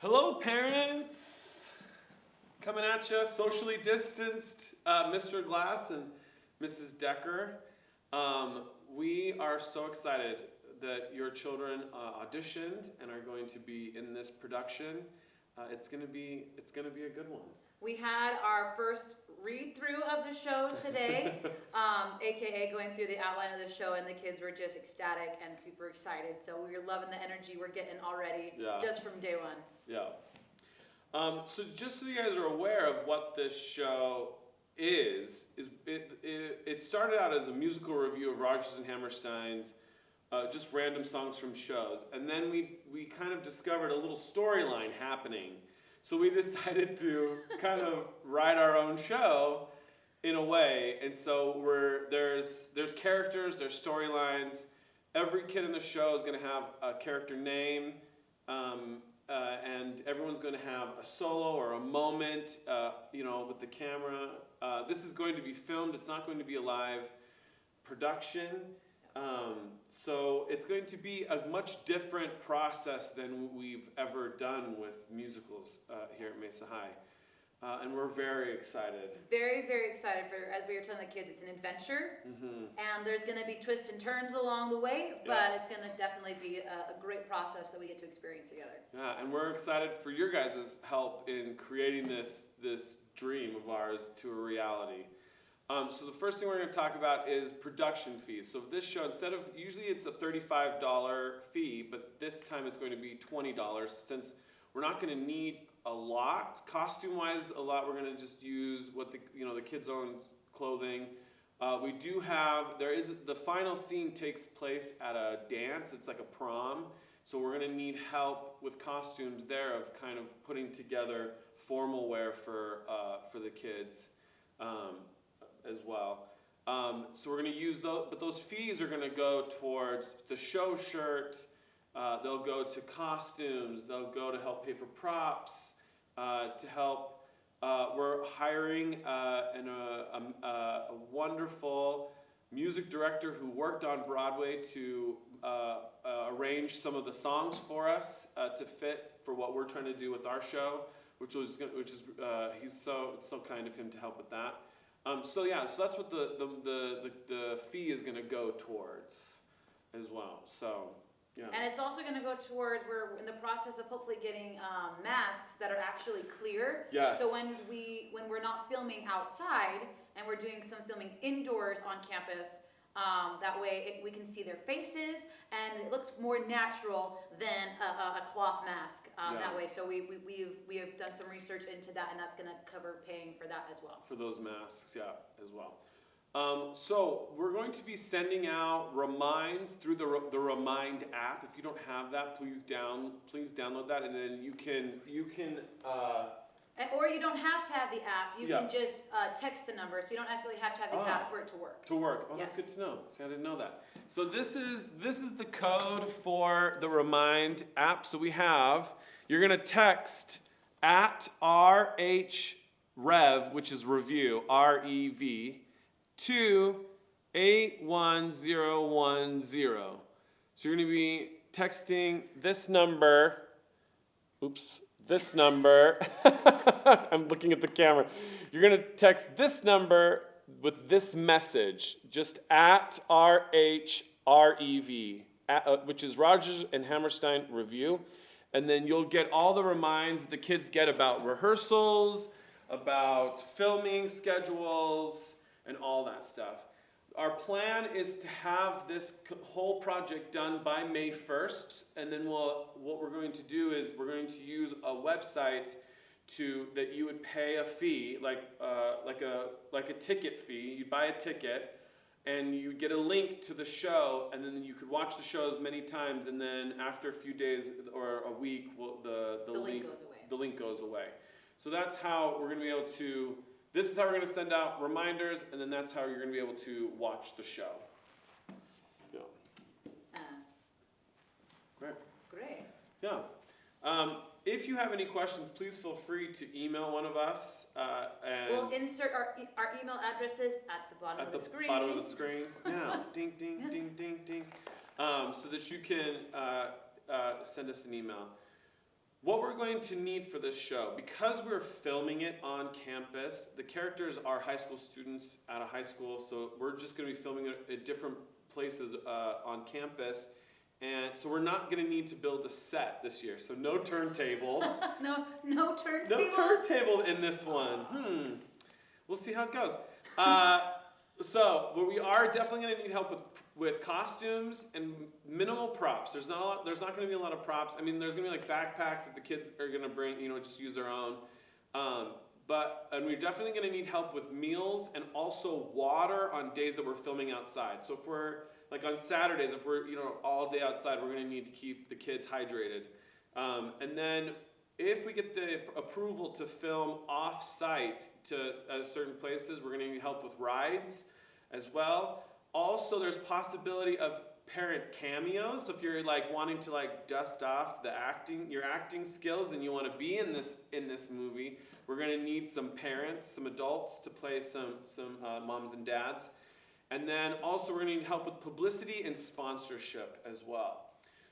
Hello, parents! Coming at you, socially distanced, Mr. Glass and Mrs. Decker. We are so excited that your children auditioned and are going to be in this production. It's gonna be a good one. We had our first read-through of the show today, aka going through the outline of the show, and the kids were just ecstatic and super excited. So we're loving the energy we're getting already, just from day one. Yeah. So just so you guys are aware of what this show is it started out as a musical review of Rodgers and Hammerstein's just random songs from shows, and then we kind of discovered a little storyline happening. So we decided to kind of write our own show in a way, and so there's characters, there's storylines. Every kid in the show is going to have a character name, and everyone's going to have a solo or a moment, with the camera. This is going to be filmed. It's not going to be a live production. So it's going to be a much different process than we've ever done with musicals here at Mesa High. And we're very excited. Very, very excited for, as we were telling the kids, it's an adventure. Mm-hmm. And there's going to be twists and turns along the way, but it's going to definitely be a great process that we get to experience together. Yeah, and we're excited for your guys' help in creating this dream of ours to a reality. So the first thing we're going to talk about is production fees. So this show, usually it's a $35 fee, but this time it's going to be $20 since we're not going to need a lot. Costume-wise, we're going to just use what the kids' own clothing. The final scene takes place at a dance. It's like a prom. So we're going to need help with costumes there of kind of putting together formal wear for the kids. As well. So we're going to use those, but those fees are going to go towards the show shirt, they'll go to costumes, they'll go to help pay for props, to help, we're hiring a wonderful music director who worked on Broadway to arrange some of the songs for us to fit for what we're trying to do with our show, he's so kind of him to help with that. So that's what the fee is going to go towards as well. So, yeah. And it's also going to go towards, we're in the process of hopefully getting masks that are actually clear. Yes. So when we're not filming outside and we're doing some filming indoors on campus, that way we can see their faces and it looks more natural than a cloth mask that way. So we have done some research into that, and that's going to cover paying for that as well. For those masks, as well. So we're going to be sending out reminds through the Remind app. If you don't have that, please download that, and then you can. Or you don't have to have the app. You can just text the number, so you don't necessarily have to have the app for it to work. Oh, yes. That's good to know. See, I didn't know that. So this is the code for the Remind app. So you're going to text at RHREV, which is Revue, REV, to 81010. So you're going to be texting this number. This number, I'm looking at the camera. You're going to text this number with this message, just at RHREV, which is Rodgers and Hammerstein Revue. And then you'll get all the reminds that the kids get about rehearsals, about filming schedules, and all that stuff. Our plan is to have this whole project done by May 1st, and then what we're going to do is we're going to use a website that you would pay a fee, like a ticket fee. You buy a ticket, and you get a link to the show, and then you could watch the show as many times, and then after a few days or a week, the link goes away. So that's how we're going to be able to. This is how we're going to send out reminders, and then that's how you're going to be able to watch the show. Yeah. Great. Yeah. If you have any questions, please feel free to email one of us. And we'll insert our email addresses at the bottom of the screen. Bottom of the screen. Yeah. Ding, ding, ding, ding, ding. So that you can send us an email. What we're going to need for this show, because we're filming it on campus, the characters are high school students at a high school, so we're just going to be filming it at different places on campus. And so we're not going to need to build a set this year. So no turntable. No turntable? No turntable in this one. We'll see how it goes. So we are definitely going to need help with costumes and minimal props. There's not going to be a lot of props. I mean, there's going to be like backpacks that the kids are going to bring, just use their own. And we're definitely going to need help with meals and also water on days that we're filming outside. So if we're like on Saturdays, if we're all day outside, we're going to need to keep the kids hydrated. And then if we get the approval to film off-site to certain places, we're going to need help with rides as well. Also, there's possibility of parent cameos. So if you're like wanting to like dust off your acting skills, and you want to be in this movie, we're going to need some parents, some adults to play some moms and dads. And then also we're going to need help with publicity and sponsorship as well.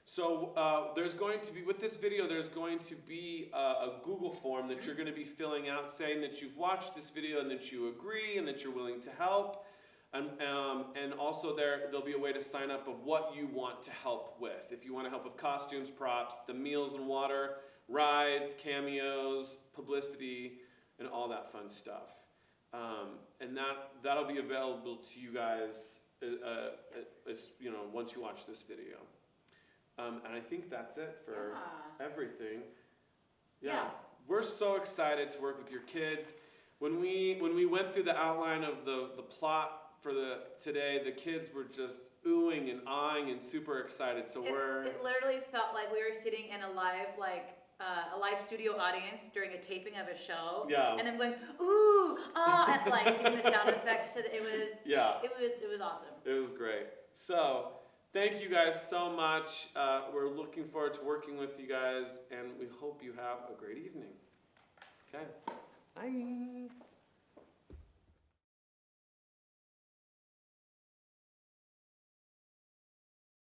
So there's going to be, with this video, there's going to be a Google form that you're going to be filling out saying that you've watched this video and that you agree and that you're willing to help. And also there'll be a way to sign up of what you want to help with. If you want to help with costumes, props, the meals and water, rides, cameos, publicity, and all that fun stuff. And that'll be available to you guys once you watch this video. And I think that's it for everything. Yeah. We're so excited to work with your kids. When we went through the outline of the plot for today, the kids were just oohing and ahhing and super excited. So it literally felt like we were sitting in a live studio audience during a taping of a show. Yeah. And then going ooh, ah, and like giving the sound effects. So it was awesome. It was great. So thank you guys so much. We're looking forward to working with you guys, and we hope you have a great evening. Okay. Bye.